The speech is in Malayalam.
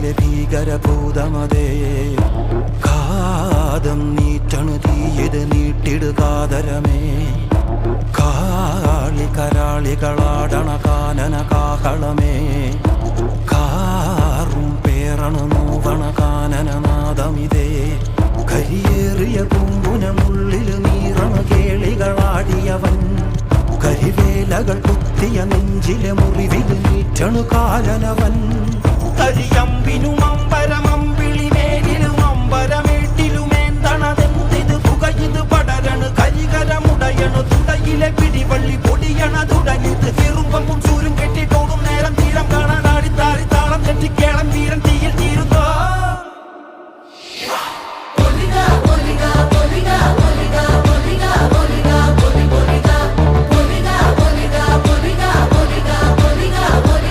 കാട്ടിലെ ഭീകരഭൂതമതേ കാതം നീറ്റണു തീയത് നീട്ടിടുകാതരമേ കാളി കരാളികളാടണ കാനന കാഹളമേ കാറും പേറണു നോവണ കാനനനാദമിതേ കരിയേറിയ പൂമ്പുനമുള്ളില് നീറണ കേളികളാടിയവൻ കരിവേലകൾ കുത്തിയ നെഞ്ചിലെ മുറിവില് നീറ്റണു കാലനവൻ കരിയമ്പിനും അമ്പരമമ്പിളി മേലിലും അമ്പരമേട്ടിലുമേന്തണതെന്തിത് പുകയിത് പടരണു കരികരമുടയണു തുടയിലെ പിടിവള്ളി പൊടിയണ തുടങ്ങിത് ചെറുമ്പും ചൂരും കെട്ടിട്ടോടും നേരം